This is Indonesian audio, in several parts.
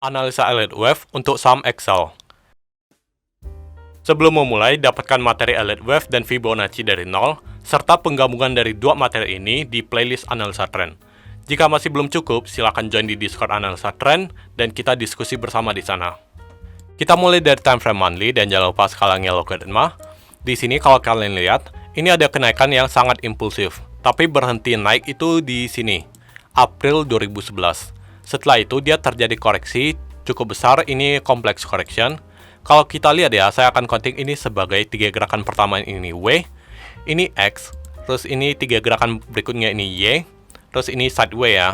Analisa Elite Wave untuk saham Excel. Sebelum memulai, dapatkan materi Elite Wave dan Fibonacci dari nol, serta penggabungan dari dua materi ini di playlist Analisa Trend. Jika masih belum cukup, silakan join di Discord Analisa Trend dan kita diskusi bersama di sana. Kita mulai dari time frame monthly dan jangan lupa skalanya logaritma. Di sini kalau kalian lihat, ini ada kenaikan yang sangat impulsif, tapi berhenti naik itu di sini, April 2011. Setelah itu dia terjadi koreksi cukup besar, ini complex correction. Kalau kita lihat ya, saya akan counting ini sebagai tiga gerakan pertama ini W, ini X, terus ini tiga gerakan berikutnya ini Y, terus ini sideways ya,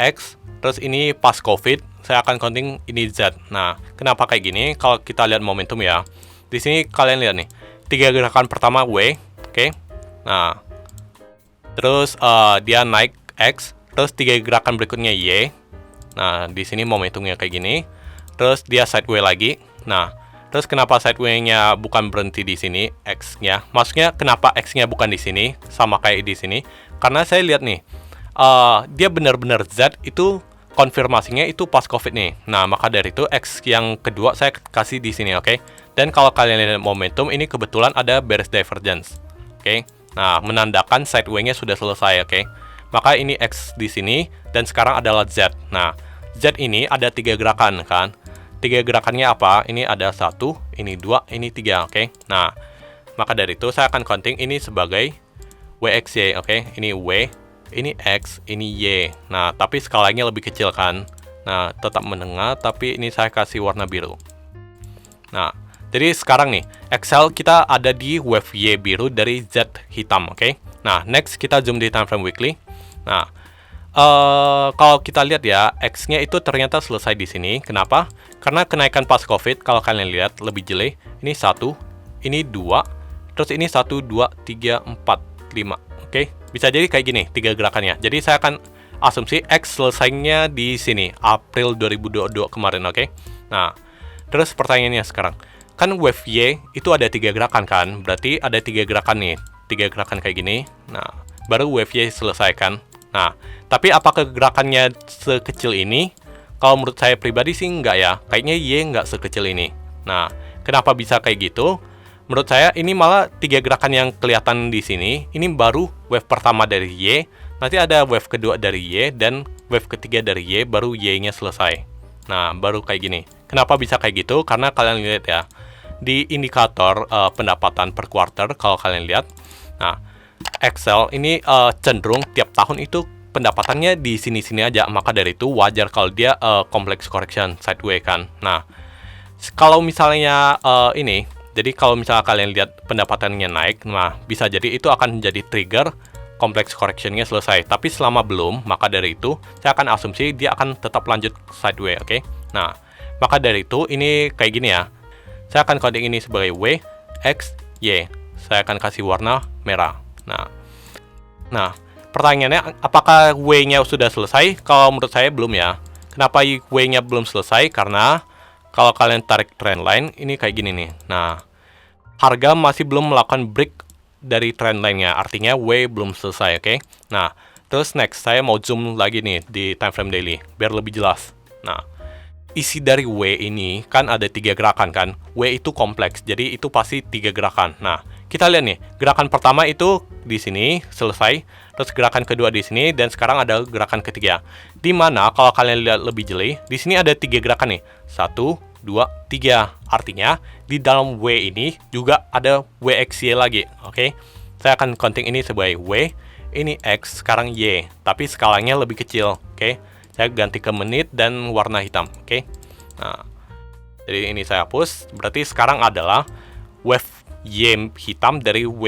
X, terus ini pas COVID, saya akan counting ini Z. Nah, kenapa kayak gini? Kalau kita lihat momentum ya, di sini kalian lihat nih, tiga gerakan pertama W, oke? Nah, terus dia naik X, terus tiga gerakan berikutnya Y. Nah, di sini momentumnya kayak gini. Terus dia sideways lagi. Nah, terus kenapa sideways-nya bukan berhenti di sini, X-nya? Maksudnya kenapa X-nya bukan di sini, sama kayak di sini? Karena saya lihat nih, dia benar-benar Z itu konfirmasinya itu pas COVID nih. Nah, maka dari itu X yang kedua saya kasih di sini, oke? Dan kalau kalian lihat momentum, ini kebetulan ada bearish divergence, oke? Nah, menandakan sideways-nya sudah selesai, oke? Maka ini X di sini, dan sekarang adalah Z. Nah, Z ini ada tiga gerakan, kan? Tiga gerakannya apa? Ini ada 1, ini 2, ini 3, oke? Nah, maka dari itu saya akan counting ini sebagai WXY, oke? Ini W, ini X, ini Y. Nah, tapi skalanya lebih kecil, kan? Nah, tetap menengah, tapi ini saya kasih warna biru. Nah, jadi sekarang nih, Excel kita ada di wave Y biru dari Z hitam, oke? Nah, next kita zoom di time frame weekly. Nah, kalau kita lihat ya, X-nya itu ternyata selesai di sini. Kenapa? Karena kenaikan pas COVID, kalau kalian lihat lebih jeli, ini 1, ini 2, terus ini 1, 2, 3, 4, 5. Oke, bisa jadi kayak gini, tiga gerakannya. Jadi saya akan asumsi X selesainya di sini, April 2022 kemarin, oke? Nah, terus pertanyaannya sekarang, kan wave Y itu ada tiga gerakan kan? Berarti ada tiga gerakan nih, tiga gerakan kayak gini. Nah, baru wave Y selesai kan? Nah, tapi apakah gerakannya sekecil ini? Kalau menurut saya pribadi sih enggak ya. Kayaknya Y enggak sekecil ini. Nah, kenapa bisa kayak gitu? Menurut saya ini malah tiga gerakan yang kelihatan di sini. Ini baru wave pertama dari Y. Nanti ada wave kedua dari Y. Dan wave ketiga dari Y. Baru Y-nya selesai. Nah, baru kayak gini. Kenapa bisa kayak gitu? Karena kalian lihat ya. Di indikator pendapatan per quarter, kalau kalian lihat. Nah, Excel ini cenderung tiap tahun itu pendapatannya di sini-sini aja, maka dari itu wajar kalau dia complex correction sideways kan. Nah, kalau misalnya ini, jadi kalau misalnya kalian lihat pendapatannya naik, nah bisa jadi itu akan menjadi trigger complex correctionnya selesai. Tapi selama belum, maka dari itu saya akan asumsi dia akan tetap lanjut sideways, oke? Nah, maka dari itu ini kayak gini ya. Saya akan coding ini sebagai W, X, Y. Saya akan kasih warna merah. Nah, pertanyaannya apakah W-nya sudah selesai? Kalau menurut saya belum ya. Kenapa W-nya belum selesai? Karena kalau kalian tarik trendline, ini kayak gini nih. Nah, harga masih belum melakukan break dari trendline-nya. Artinya W belum selesai, oke? Nah, terus next, saya mau zoom lagi nih di time frame daily, biar lebih jelas. Nah, isi dari W ini kan ada tiga gerakan kan? W itu kompleks, jadi itu pasti tiga gerakan. Nah, kita lihat nih, gerakan pertama itu di sini selesai, terus gerakan kedua di sini, dan sekarang ada gerakan ketiga. Di mana kalau kalian lihat lebih jeli, di sini ada tiga gerakan nih, 1, 2, 3. Artinya di dalam W ini juga ada WXY lagi, oke? Saya akan counting ini sebagai W, ini X, sekarang Y, tapi skalanya lebih kecil, oke? Saya ganti ke menit dan warna hitam, oke? Nah, jadi ini saya hapus, berarti sekarang adalah wave Y hitam dari W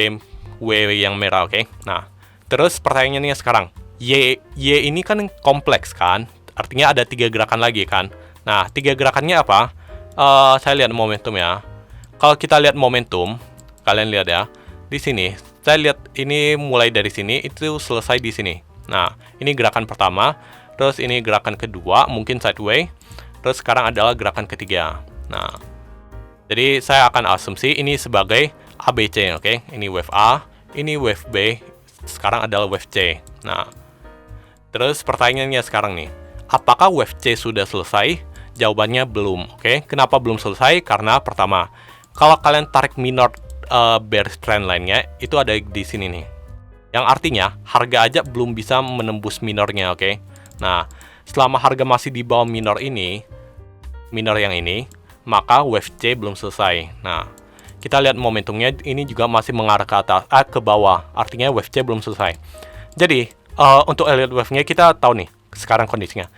yang merah, oke? Nah, terus pertanyaannya sekarang, Y ini kan kompleks kan? Artinya ada tiga gerakan lagi kan? Nah, tiga gerakannya apa? Saya lihat momentum ya. Kalau kita lihat momentum, kalian lihat ya, di sini. Saya lihat ini mulai dari sini, itu selesai di sini. Nah, ini gerakan pertama, terus ini gerakan kedua, mungkin sideways, terus sekarang adalah gerakan ketiga. Nah, jadi saya akan asumsi ini sebagai ABC, oke? Ini wave A, ini wave B, sekarang adalah wave C. Nah, terus pertanyaannya sekarang nih, apakah wave C sudah selesai? Jawabannya belum, oke? Kenapa belum selesai? Karena pertama, kalau kalian tarik minor bearish trend line-nya, itu ada di sini nih. Yang artinya, harga aja belum bisa menembus minornya, oke? Nah, selama harga masih di bawah minor ini, minor yang ini, maka wave C belum selesai. Nah, kita lihat momentumnya ini juga masih mengarah ke atas, ke bawah. Artinya wave C belum selesai. Jadi, untuk Elliott wave-nya kita tahu nih, sekarang kondisinya.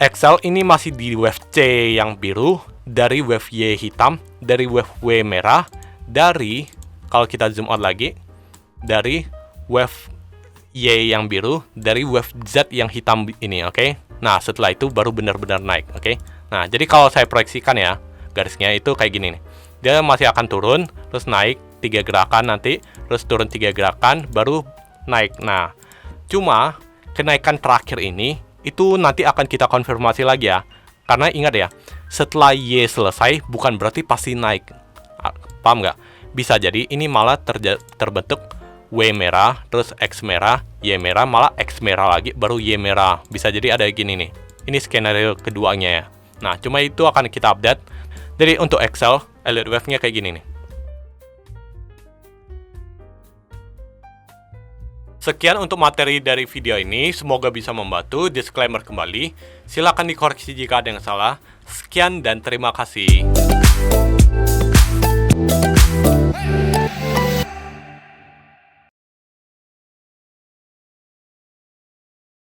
Excel ini masih di wave C yang biru, dari wave Y hitam, dari wave W merah, dari, kalau kita zoom out lagi, dari wave Y yang biru, dari wave Z yang hitam ini, oke? Nah, setelah itu baru benar-benar naik, oke? Nah, jadi kalau saya proyeksikan ya, garisnya itu kayak gini nih. Dia masih akan turun, terus naik 3 gerakan nanti, terus turun 3 gerakan, baru naik. Nah, cuma kenaikan terakhir ini, itu nanti akan kita konfirmasi lagi ya. Karena ingat ya, setelah Y selesai, bukan berarti pasti naik. Paham nggak? Bisa jadi ini malah terbentuk W merah, terus X merah, Y merah, malah X merah lagi, baru Y merah. Bisa jadi ada gini nih. Ini skenario keduanya ya. Nah, cuma itu akan kita update. Jadi untuk Excel, Elliott wave-nya kayak gini nih. Sekian untuk materi dari video ini, semoga bisa membantu. Disclaimer kembali, silakan dikoreksi jika ada yang salah. Sekian dan terima kasih.